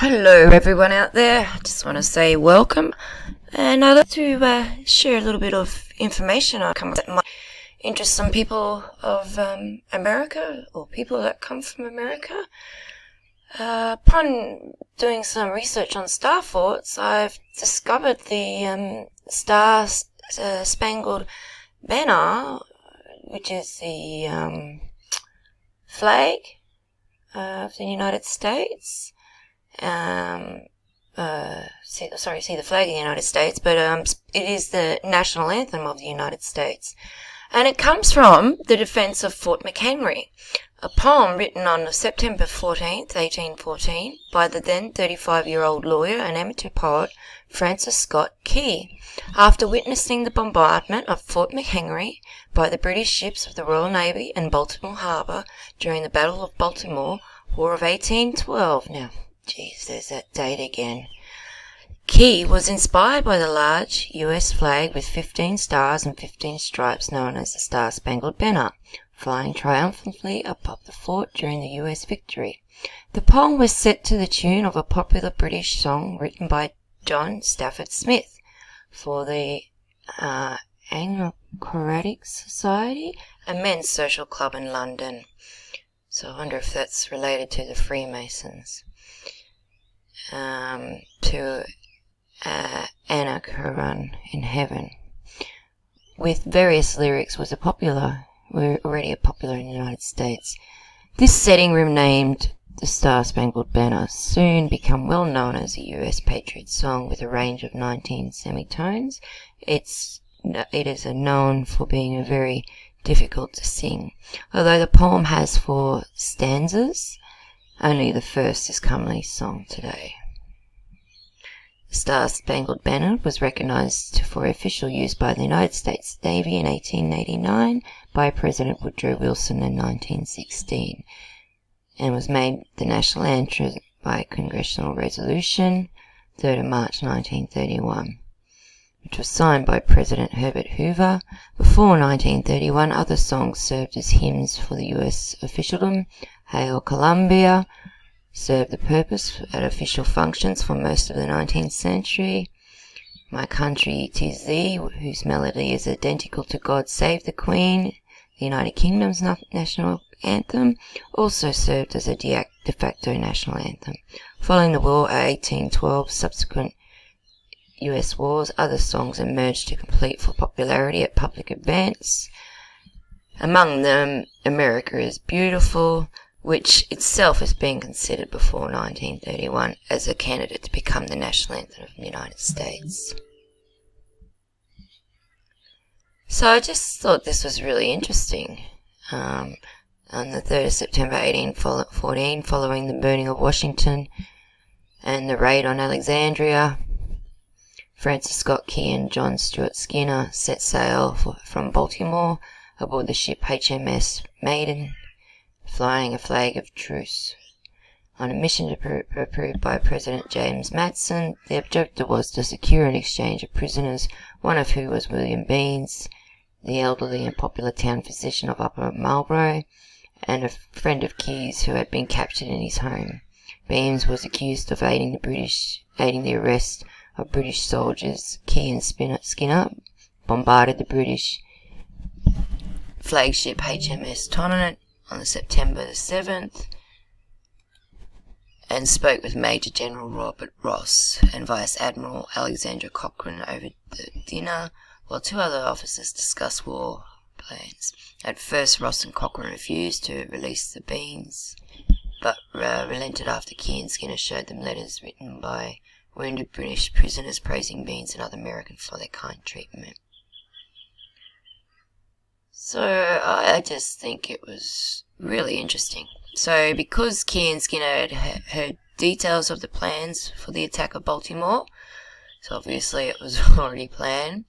Hello everyone out there, I just want to say welcome, and I'd like to share a little bit of information I come up that might interest some people of America, or people that come from America. Upon doing some research on star forts, I've discovered the Star-Spangled Banner, which is the flag of the United States. See the flag of the United States, but it is the national anthem of the United States. And it comes from the defense of Fort McHenry, a poem written on September 14th, 1814, by the then 35-year-old lawyer and amateur poet Francis Scott Key, after witnessing the bombardment of Fort McHenry by the British ships of the Royal Navy in Baltimore Harbor during the Battle of Baltimore, War of 1812. Now, geez, there's that date again. Key was inspired by the large US flag with 15 stars and 15 stripes known as the Star-Spangled Banner, flying triumphantly above the fort during the US victory. The poem was set to the tune of a popular British song written by John Stafford Smith for the Antiquarian Society, a men's social club in London. So I wonder if that's related to the Freemasons. To Anarcharon in Heaven, with various lyrics, were already popular in the United States. This setting, renamed the Star-Spangled Banner, soon became well known as a US patriot song with a range of 19 semitones. It is known for being very difficult to sing. Although the poem has 4 stanzas, only the first is commonly sung today. The Star-Spangled Banner was recognized for official use by the United States Navy in 1889, by President Woodrow Wilson in 1916, and was made the national anthem by congressional resolution 3rd of March 1931, which was signed by President Herbert Hoover. Before 1931, other songs served as hymns for the US officialdom. Hail Columbia served the purpose at official functions for most of the 19th century. My Country 'Tis Thee, whose melody is identical to God Save the Queen, the United Kingdom's national anthem, also served as a de facto national anthem. Following the war of 1812, subsequent US wars, other songs emerged to compete for popularity at public events. Among them, America is Beautiful, which itself has been considered before 1931 as a candidate to become the national anthem of the United States. So I just thought this was really interesting. On the 3rd of September 1814, following the burning of Washington and the raid on Alexandria, Francis Scott Key and John Stuart Skinner set sail from Baltimore aboard the ship HMS Maiden, flying a flag of truce. On a mission approved by President James Madison, the objective was to secure an exchange of prisoners, one of whom was William Beans, the elderly and popular town physician of Upper Marlborough, and a friend of Key's who had been captured in his home. Beans was accused of aiding the arrest of British soldiers. Key and Skinner bombarded the British flagship HMS Tonnant on September the 7th, and spoke with Major General Robert Ross and Vice Admiral Alexander Cochrane over the dinner, while 2 other officers discussed war plans. At first, Ross and Cochrane refused to release the Beans, but relented after Key and Skinner showed them letters written by wounded British prisoners praising Beans and other Americans for their kind treatment. So I just think it was really interesting. So because Key and Skinner had heard details of the plans for the attack of Baltimore, so obviously it was already planned,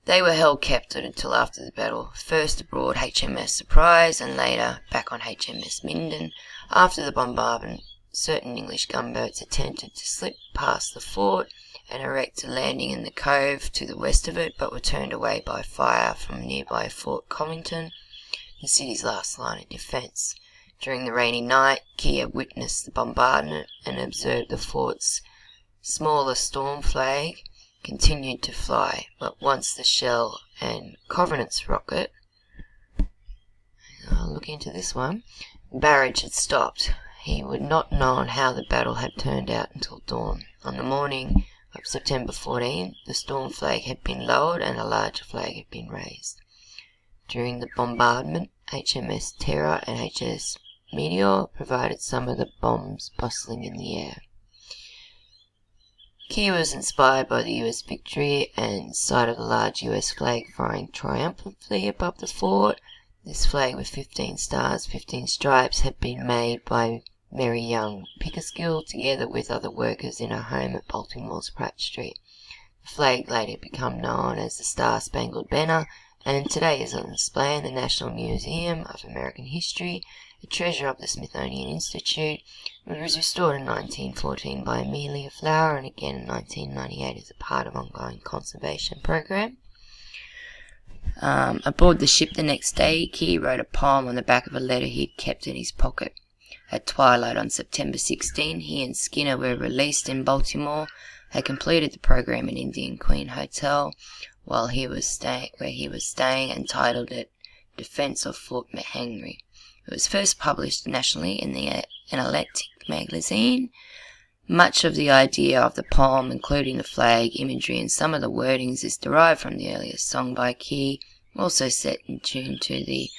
they were held captive until after the battle, first aboard HMS Surprise and later back on HMS Minden. After the bombardment, certain English gunboats attempted to slip past the fort and erect a landing in the cove to the west of it, but were turned away by fire from nearby Fort Covington, the city's last line of defense. During the rainy night, Key had witnessed the bombardment and observed the fort's smaller storm flag continued to fly, but once the shell and Covenant's rocket, I'll look into this one, barrage had stopped. He would not know how the battle had turned out until dawn. On the morning of September 14, the storm flag had been lowered and a larger flag had been raised. During the bombardment, HMS Terror and HMS Meteor provided some of the bombs bustling in the air. Key was inspired by the US victory and sight of the large US flag flying triumphantly above the fort. This flag with 15 stars, 15 stripes had been made by Mary Young Pickersgill together with other workers in her home at Baltimore's Pratt Street. The flag later became known as the Star-Spangled Banner and today is on display in the National Museum of American History, a treasure of the Smithsonian Institute. It was restored in 1914 by Amelia Flower and again in 1998 as a part of an ongoing conservation program. Aboard the ship the next day, Key wrote a poem on the back of a letter he'd kept in his pocket. At twilight on September 16, he and Skinner were released in Baltimore, had completed the program in Indian Queen Hotel where he was staying, and titled it Defense of Fort McHenry. It was first published nationally in the Analytic magazine. Much of the idea of the poem, including the flag, imagery, and some of the wordings, is derived from the earliest song by Key, also set in tune to the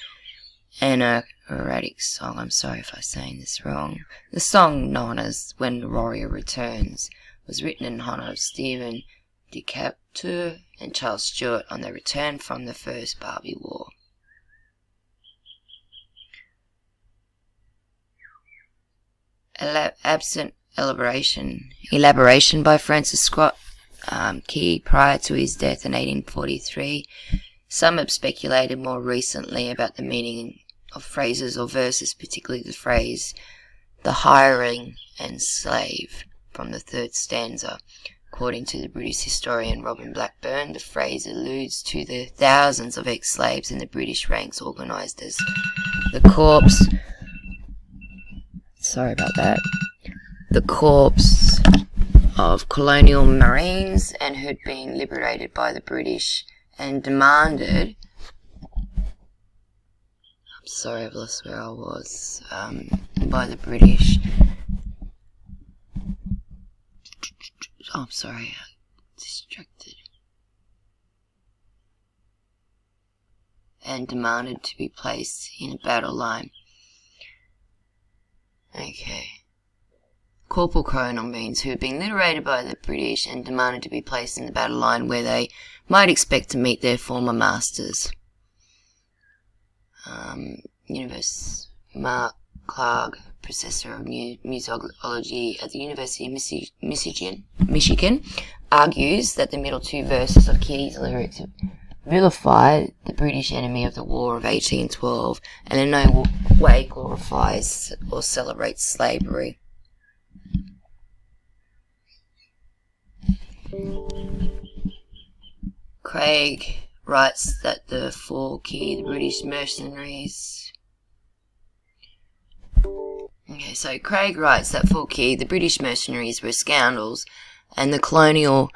Anachromatic song. I'm sorry if I'm saying this wrong. The song, known as When the Warrior Returns, was written in honor of Stephen Decatur and Charles Stewart on their return from the First Barbie War. Absent elaboration by Francis Scott Key prior to his death in 1843. Some have speculated more recently about the meaning of phrases or verses, particularly the phrase, the hiring and slave, from the third stanza. According to the British historian Robin Blackburn, the phrase alludes to the thousands of ex-slaves in the British ranks organised as the corps of colonial marines and who'd been liberated by the British and demanded, I'm sorry I've lost where I was, by the British, oh I'm sorry, I'm distracted, and demanded to be placed in a battle line. Okay. Corporal colonel means who had been liberated by the British and demanded to be placed in the battle line where they might expect to meet their former masters. Mark Clark, professor of musicology at the University of Michigan, argues that the middle two verses of Key's lyrics vilify the British enemy of the War of 1812 and in no way glorifies or celebrates slavery. Craig writes that the British mercenaries... Okay, so Craig writes that for Key, the British mercenaries were scoundrels and the colonial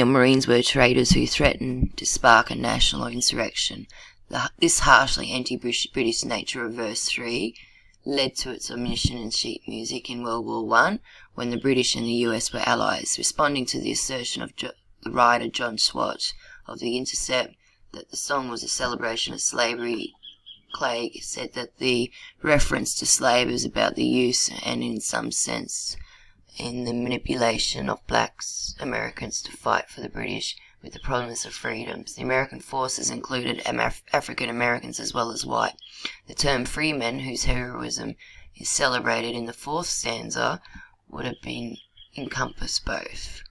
marines were traitors who threatened to spark a national insurrection. This harshly anti-British nature of verse 3 led to its omission in sheet music in World War I, when the British and the US were allies. Responding to the assertion of the writer John Swatch of The Intercept that the song was a celebration of slavery, Clegg said that the reference to slave is about the use and in some sense in the manipulation of blacks Americans to fight for the British with the promise of freedoms. The American forces included African Americans as well as white. The term freemen, whose heroism is celebrated in the fourth stanza, would have been encompassed both.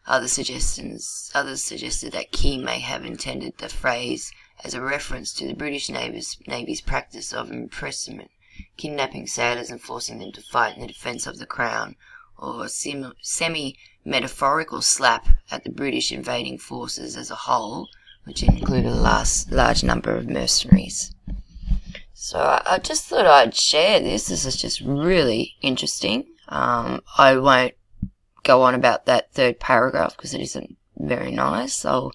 Others suggested that Key may have intended the phrase as a reference to the British Navy's practice of imprisonment, kidnapping sailors and forcing them to fight in the defence of the Crown, or a semi-metaphorical slap at the British invading forces as a whole, which included a large number of mercenaries. So I just thought I'd share this. This is just really interesting. I won't go on about that third paragraph because it isn't very nice. I'll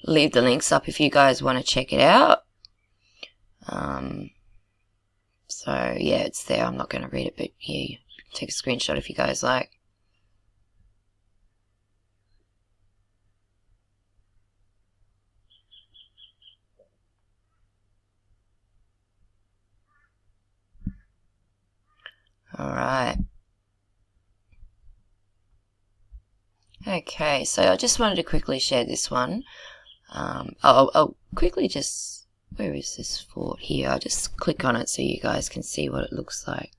leave the links up if you guys want to check it out. So yeah, it's there. I'm not going to read it, but yeah, take a screenshot if you guys like. Alright. Okay, so I just wanted to quickly share this one. I'll quickly just... Where is this fort? Here. I'll just click on it so you guys can see what it looks like.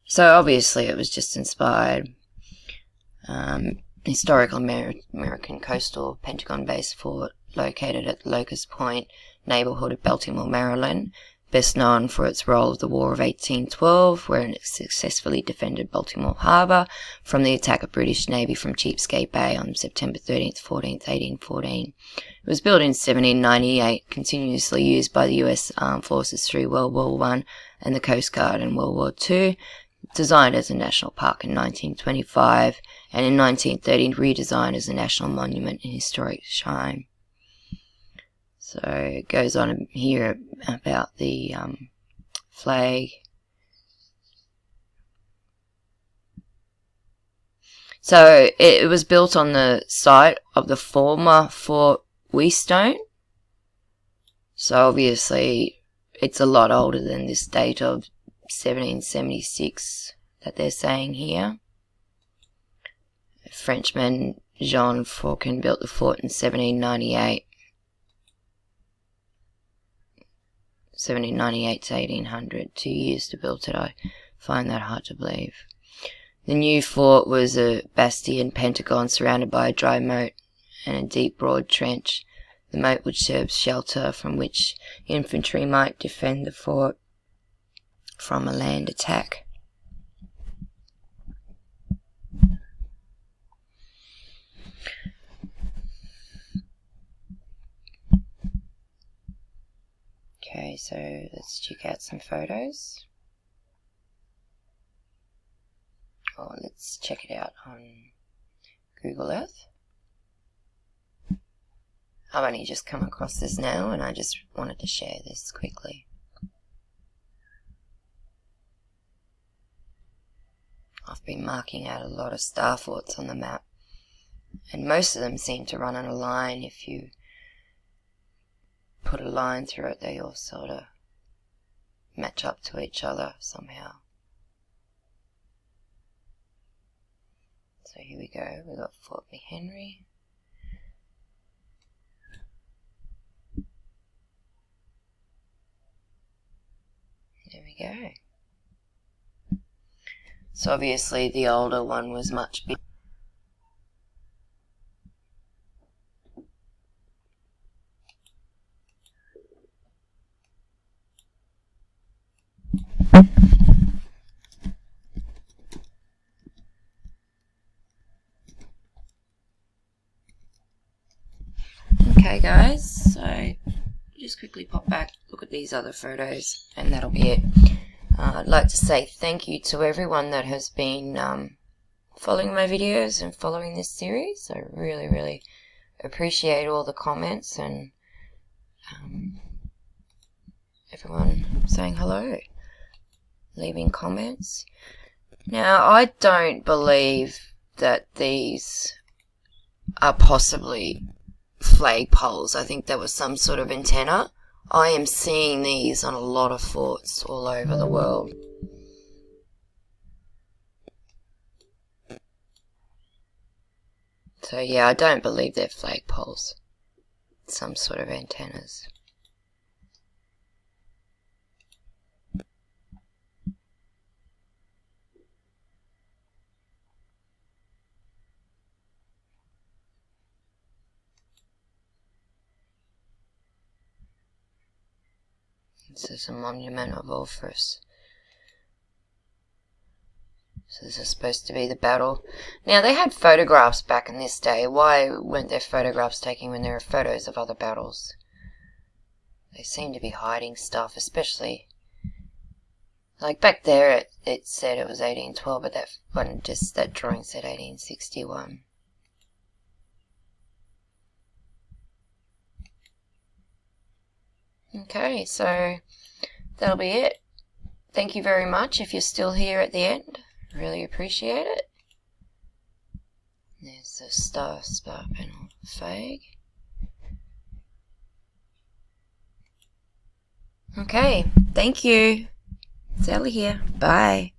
So obviously it was just inspired. Historical American coastal Pentagon-based fort located at Locust Point, neighborhood of Baltimore, Maryland. Best known for its role of the War of 1812, wherein it successfully defended Baltimore Harbor from the attack of British Navy from Cheapskate Bay on September 13th, 14th, 1814. It was built in 1798, continuously used by the US Armed Forces through World War I and the Coast Guard in World War II, designed as a national park in 1925, and in 1930 redesigned as a national monument and historic shrine. So it goes on here about the flag. So it was built on the site of the former Fort Wheatstone. So obviously it's a lot older than this date of 1776 that they're saying here. Frenchman Jean Faucon built the fort in 1798. 1798 to 1800, 2 years to build it. I find that hard to believe. The new fort was a bastion pentagon surrounded by a dry moat and a deep broad trench. The moat would serve shelter from which infantry might defend the fort from a land attack. Okay, so let's check out some photos. Or let's check it out on Google Earth. I've only just come across this now and I just wanted to share this quickly. I've been marking out a lot of star forts on the map, and most of them seem to run on a line. If you put a line through it, they all sort of match up to each other somehow. So here we go, we've got Fort McHenry. There we go. So obviously the older one was much bigger. Okay guys, so just quickly pop back, look at these other photos, and that'll be it. I'd like to say thank you to everyone that has been following my videos and following this series. I really appreciate all the comments and everyone saying hello, leaving comments. Now, I don't believe that these are possibly flagpoles. I think there was some sort of antenna. I am seeing these on a lot of forts all over the world. So yeah, I don't believe they're flagpoles. Some sort of antennas. This is a monument of Orpheus. So this is supposed to be the battle. Now, they had photographs back in this day. Why weren't there photographs taken when there are photos of other battles? They seem to be hiding stuff, especially... Like back there, it said it was 1812, but that drawing said 1861. Okay, so that'll be it. Thank you very much if you're still here at the end. Really appreciate it. There's the Star-Spangled flag. Okay, thank you. Sally here. Bye.